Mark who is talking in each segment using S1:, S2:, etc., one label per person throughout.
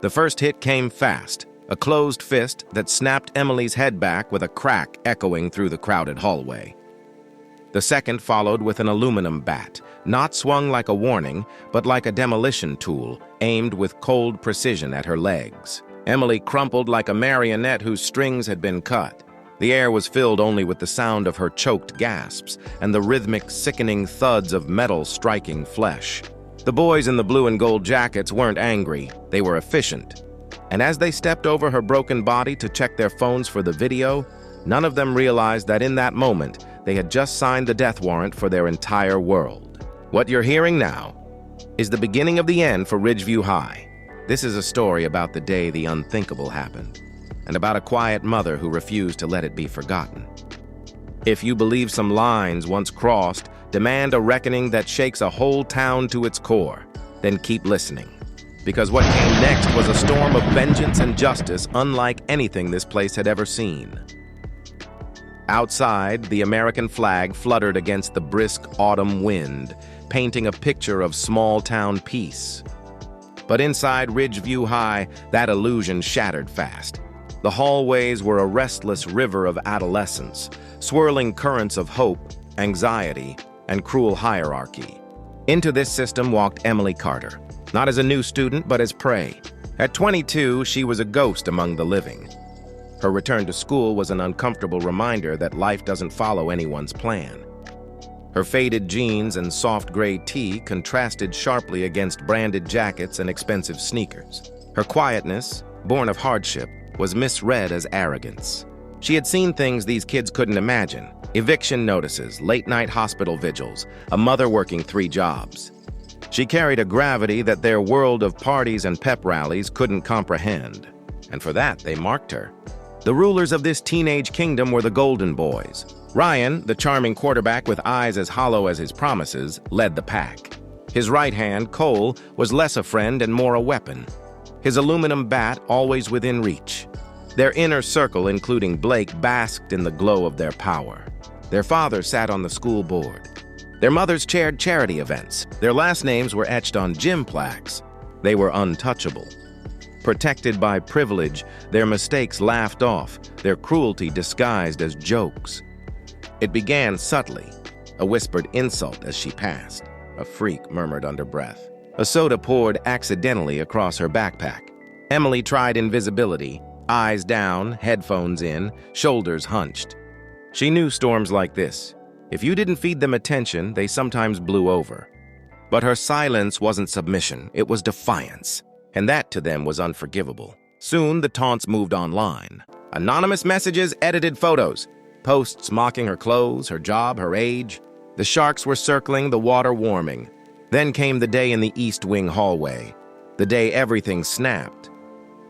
S1: The first hit came fast, a closed fist that snapped Emily's head back with a crack echoing through the crowded hallway. The second followed with an aluminum bat, not swung like a warning, but like a demolition tool, aimed with cold precision at her legs. Emily crumpled like a marionette whose strings had been cut. The air was filled only with the sound of her choked gasps and the rhythmic, sickening thuds of metal striking flesh. The boys in the blue and gold jackets weren't angry, they were efficient. And as they stepped over her broken body to check their phones for the video, none of them realized that in that moment, they had just signed the death warrant for their entire world. What you're hearing now is the beginning of the end for Ridgeview High. This is a story about the day the unthinkable happened, and about a quiet mother who refused to let it be forgotten. If you believe some lines once crossed demand a reckoning that shakes a whole town to its core, then keep listening. Because what came next was a storm of vengeance and justice unlike anything this place had ever seen. Outside, the American flag fluttered against the brisk autumn wind, painting a picture of small-town peace. But inside Ridgeview High, that illusion shattered fast. The hallways were a restless river of adolescence, swirling currents of hope, anxiety, and cruel hierarchy. Into this system walked Emily Carter, not as a new student, but as prey. At 22, she was a ghost among the living. Her return to school was an uncomfortable reminder that life doesn't follow anyone's plan. Her faded jeans and soft gray tee contrasted sharply against branded jackets and expensive sneakers. Her quietness, born of hardship, was misread as arrogance. She had seen things these kids couldn't imagine: eviction notices, late-night hospital vigils, a mother working 3 jobs. She carried a gravity that their world of parties and pep rallies couldn't comprehend, and for that they marked her. The rulers of this teenage kingdom were the Golden Boys. Ryan, the charming quarterback with eyes as hollow as his promises, led the pack. His right hand, Cole, was less a friend and more a weapon, his aluminum bat always within reach. Their inner circle, including Blake, basked in the glow of their power. Their father sat on the school board. Their mothers chaired charity events. Their last names were etched on gym plaques. They were untouchable. Protected by privilege, their mistakes laughed off, their cruelty disguised as jokes. It began subtly, a whispered insult as she passed. A freak murmured under breath. A soda poured accidentally across her backpack. Emily tried invisibility, eyes down, headphones in, shoulders hunched. She knew storms like this. If you didn't feed them attention, they sometimes blew over. But her silence wasn't submission, it was defiance. And that to them was unforgivable. Soon the taunts moved online. Anonymous messages, edited photos, posts mocking her clothes, her job, her age. The sharks were circling, the water warming. Then came the day in the East Wing hallway, the day everything snapped.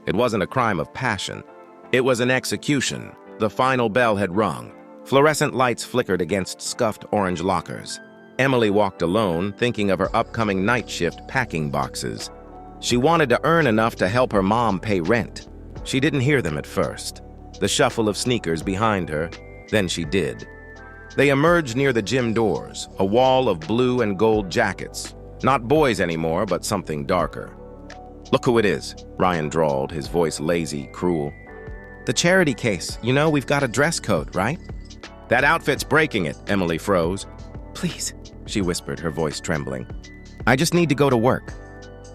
S1: It wasn't a crime of passion. It was an execution. The final bell had rung. Fluorescent lights flickered against scuffed orange lockers. Emily walked alone, thinking of her upcoming night shift packing boxes. She wanted to earn enough to help her mom pay rent. She didn't hear them at first, the shuffle of sneakers behind her. Then she did. They emerged near the gym doors, a wall of blue and gold jackets. Not boys anymore, but something darker. "Look who it is," Ryan drawled, his voice lazy, cruel. "The charity case. You know, we've got a dress code, right?" "That outfit's breaking it," Emily froze. "Please," she whispered, her voice trembling. "I just need to go to work."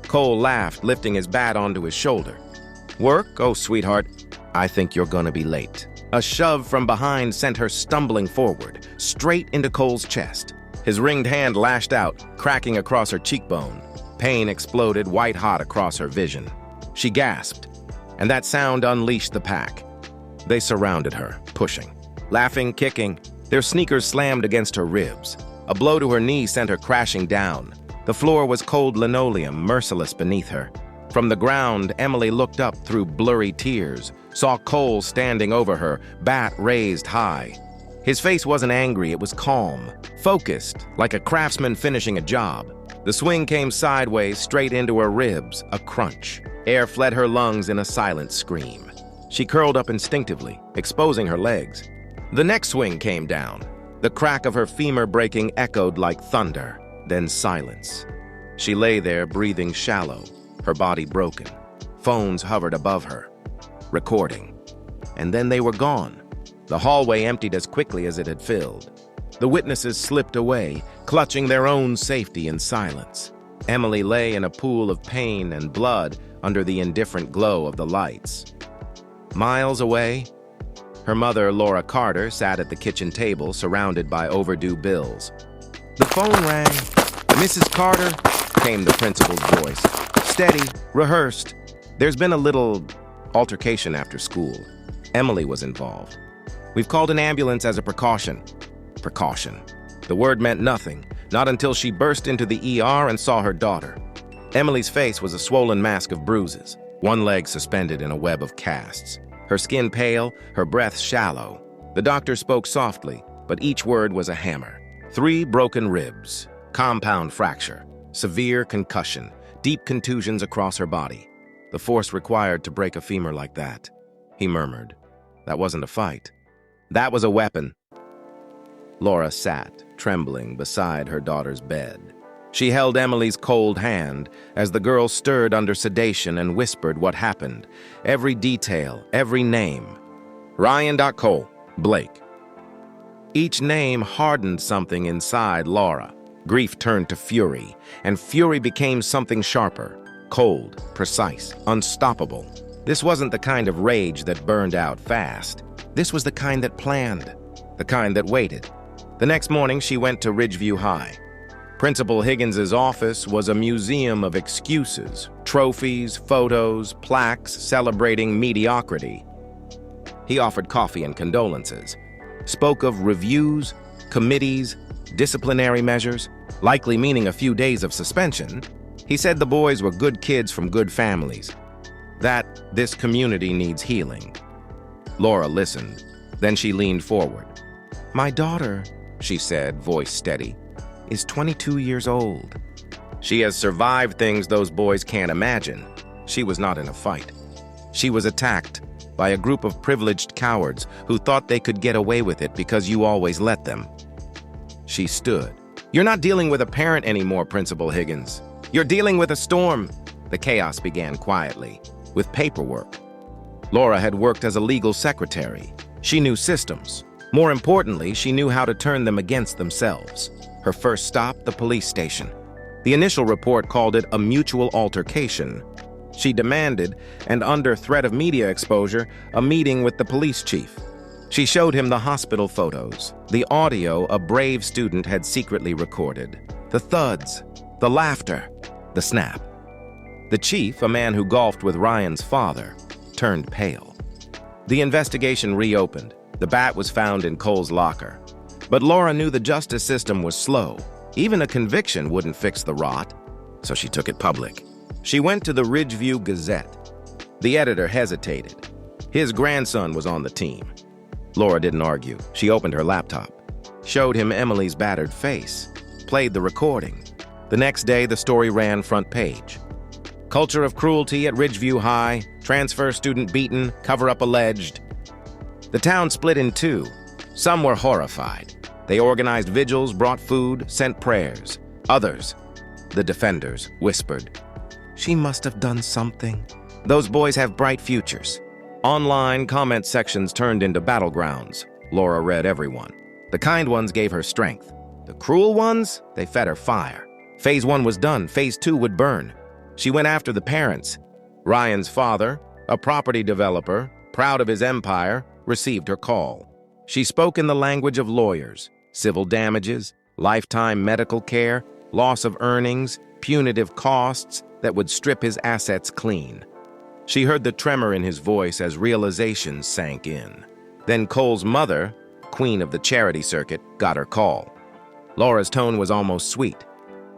S1: Cole laughed, lifting his bat onto his shoulder. "Work? Oh, sweetheart, I think you're gonna be late." A shove from behind sent her stumbling forward, straight into Cole's chest. His ringed hand lashed out, cracking across her cheekbone. Pain exploded white-hot across her vision. She gasped, and that sound unleashed the pack. They surrounded her, pushing, laughing, kicking. Their sneakers slammed against her ribs. A blow to her knee sent her crashing down. The floor was cold linoleum, merciless beneath her. From the ground, Emily looked up through blurry tears, saw Cole standing over her, bat raised high. His face wasn't angry, it was calm, focused, like a craftsman finishing a job. The swing came sideways, straight into her ribs, a crunch. Air fled her lungs in a silent scream. She curled up instinctively, exposing her legs. The next swing came down. The crack of her femur breaking echoed like thunder, then silence. She lay there, breathing shallow, her body broken. Phones hovered above her, recording. And then they were gone. The hallway emptied as quickly as it had filled. The witnesses slipped away, clutching their own safety in silence. Emily lay in a pool of pain and blood under the indifferent glow of the lights. Miles away, her mother, Laura Carter, sat at the kitchen table surrounded by overdue bills. The phone rang. "Mrs. Carter," came the principal's voice. Steady, rehearsed. "There's been a little altercation after school. Emily was involved. We've called an ambulance as a precaution." Precaution. The word meant nothing, not until she burst into the ER and saw her daughter. Emily's face was a swollen mask of bruises, one leg suspended in a web of casts. Her skin pale, her breath shallow. The doctor spoke softly, but each word was a hammer. 3 broken ribs, compound fracture, severe concussion, deep contusions across her body. The force required to break a femur like that. He murmured. That wasn't a fight. That was a weapon. Laura sat, trembling, beside her daughter's bed. She held Emily's cold hand as the girl stirred under sedation and whispered what happened. Every detail, every name. Ryan Cole, Blake. Each name hardened something inside Laura. Grief turned to fury, and fury became something sharper, cold, precise, unstoppable. This wasn't the kind of rage that burned out fast. This was the kind that planned, the kind that waited. The next morning, she went to Ridgeview High. Principal Higgins's office was a museum of excuses, trophies, photos, plaques celebrating mediocrity. He offered coffee and condolences, spoke of reviews, committees, disciplinary measures, likely meaning a few days of suspension. He said the boys were good kids from good families, that this community needs healing. Laura listened. Then she leaned forward. "My daughter," she said, voice steady, "is 22 years old. She has survived things those boys can't imagine. She was not in a fight. She was attacked by a group of privileged cowards who thought they could get away with it because you always let them." She stood. "You're not dealing with a parent anymore, Principal Higgins. You're dealing with a storm." The chaos began quietly, with paperwork. Laura had worked as a legal secretary. She knew systems. More importantly, she knew how to turn them against themselves. Her first stop, the police station. The initial report called it a mutual altercation. She demanded, and under threat of media exposure, a meeting with the police chief. She showed him the hospital photos, the audio a brave student had secretly recorded, the thuds, the laughter, the snap. The chief, a man who golfed with Ryan's father, turned pale. The investigation reopened. The bat was found in Cole's locker. But Laura knew the justice system was slow. Even a conviction wouldn't fix the rot, so she took it public. She went to the Ridgeview Gazette. The editor hesitated. His grandson was on the team. Laura didn't argue. She opened her laptop, showed him Emily's battered face, played the recording. The next day, the story ran front page. Culture of cruelty at Ridgeview High, transfer student beaten, cover-up alleged. The town split in two. Some were horrified. They organized vigils, brought food, sent prayers. Others, the defenders, whispered, "She must have done something. Those boys have bright futures." Online comment sections turned into battlegrounds. Laura read every one. The kind ones gave her strength. The cruel ones, they fed her fire. Phase 1 was done. Phase 2 would burn. She went after the parents. Ryan's father, a property developer, proud of his empire, received her call. She spoke in the language of lawyers: civil damages, lifetime medical care, loss of earnings, punitive costs that would strip his assets clean. She heard the tremor in his voice as realization sank in. Then Cole's mother, queen of the charity circuit, got her call. Laura's tone was almost sweet.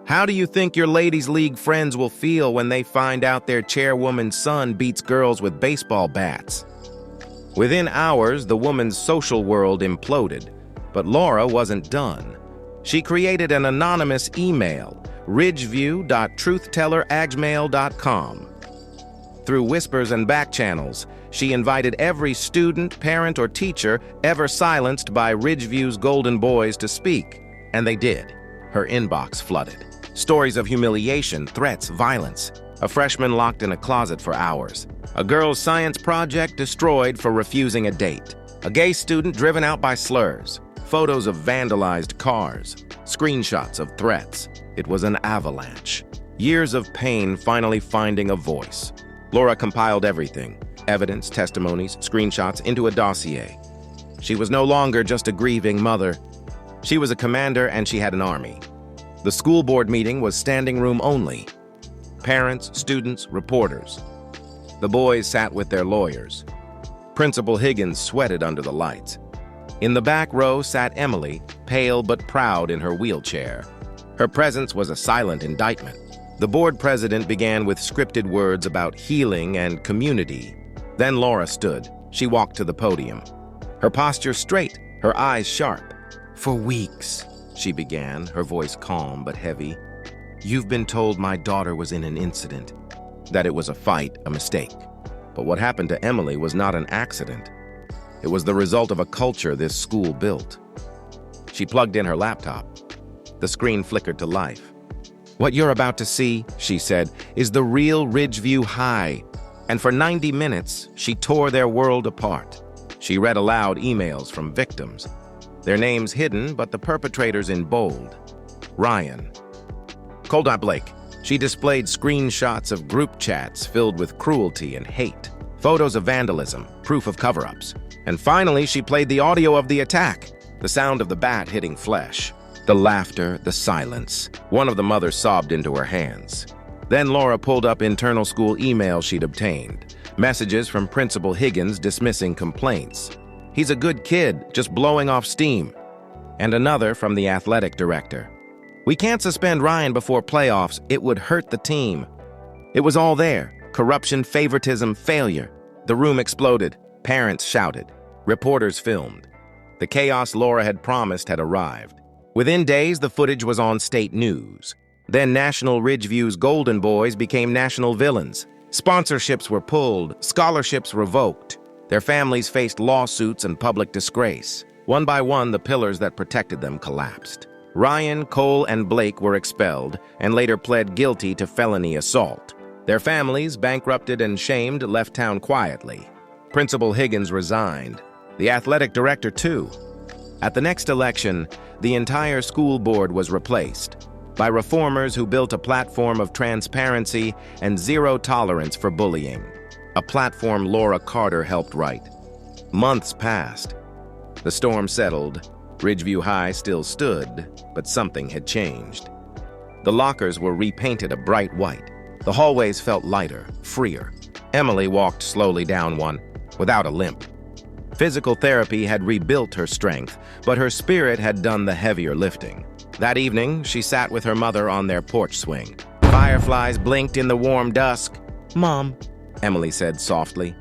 S1: "How do you think your ladies' league friends will feel when they find out their chairwoman's son beats girls with baseball bats?" Within hours, the woman's social world imploded, but Laura wasn't done. She created an anonymous email, ridgeview.truthtelleragmail.com. Through whispers and back channels, she invited every student, parent, or teacher ever silenced by Ridgeview's golden boys to speak, and they did. Her inbox flooded. Stories of humiliation, threats, violence. A freshman locked in a closet for hours. A girl's science project destroyed for refusing a date. A gay student driven out by slurs. Photos of vandalized cars. Screenshots of threats. It was an avalanche. Years of pain finally finding a voice. Laura compiled everything. Evidence, testimonies, screenshots into a dossier. She was no longer just a grieving mother. She was a commander and she had an army. The school board meeting was standing room only. Parents, students, reporters. The boys sat with their lawyers. Principal Higgins sweated under the lights. In the back row sat Emily, pale but proud in her wheelchair. Her presence was a silent indictment. The board president began with scripted words about healing and community. Then Laura stood. She walked to the podium. Her posture straight, her eyes sharp. "For weeks," she began, her voice calm but heavy, "you've been told my daughter was in an incident, that it was a fight, a mistake. But what happened to Emily was not an accident. It was the result of a culture this school built." She plugged in her laptop. The screen flickered to life. "What you're about to see," she said, "is the real Ridgeview High." And for 90 minutes, she tore their world apart. She read aloud emails from victims. Their names hidden, but the perpetrators in bold. Ryan. Coldot Blake. She displayed screenshots of group chats filled with cruelty and hate. Photos of vandalism, proof of cover-ups. And finally, she played the audio of the attack. The sound of the bat hitting flesh. The laughter, the silence. One of the mothers sobbed into her hands. Then Laura pulled up internal school emails she'd obtained. Messages from Principal Higgins dismissing complaints. "He's a good kid, just blowing off steam." And another from the athletic director. "We can't suspend Ryan before playoffs. It would hurt the team." It was all there. Corruption, favoritism, failure. The room exploded. Parents shouted. Reporters filmed. The chaos Laura had promised had arrived. Within days, the footage was on state news. Then National Ridgeview's Golden Boys became national villains. Sponsorships were pulled, scholarships revoked. Their families faced lawsuits and public disgrace. One by one, the pillars that protected them collapsed. Ryan, Cole, and Blake were expelled and later pled guilty to felony assault. Their families, bankrupted and shamed, left town quietly. Principal Higgins resigned. The athletic director, too. At the next election, the entire school board was replaced by reformers who built a platform of transparency and zero tolerance for bullying. A platform Laura Carter helped write. Months passed. The storm settled. Ridgeview High still stood, but something had changed. The lockers were repainted a bright white. The hallways felt lighter, freer. Emily walked slowly down one, without a limp. Physical therapy had rebuilt her strength, but her spirit had done the heavier lifting. That evening, she sat with her mother on their porch swing. Fireflies blinked in the warm dusk. "Mom," Emily said softly,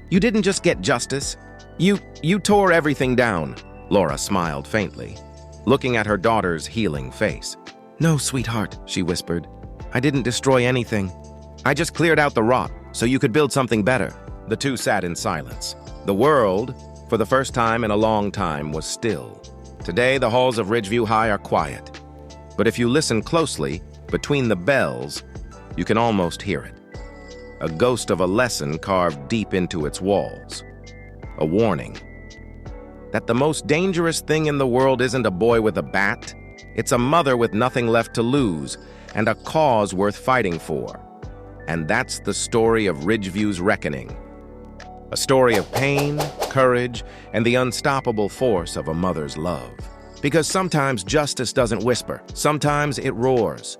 S1: "you didn't just get justice. You tore everything down." Laura smiled faintly, looking at her daughter's healing face. "No, sweetheart," she whispered. "I didn't destroy anything. I just cleared out the rot so you could build something better." The two sat in silence. The world, for the first time in a long time, was still. Today, the halls of Ridgeview High are quiet. But if you listen closely, between the bells, you can almost hear it. A ghost of a lesson carved deep into its walls. A warning that the most dangerous thing in the world isn't a boy with a bat. It's a mother with nothing left to lose and a cause worth fighting for. And that's the story of Ridgeview's reckoning. A story of pain, courage, and the unstoppable force of a mother's love. Because sometimes justice doesn't whisper, sometimes it roars.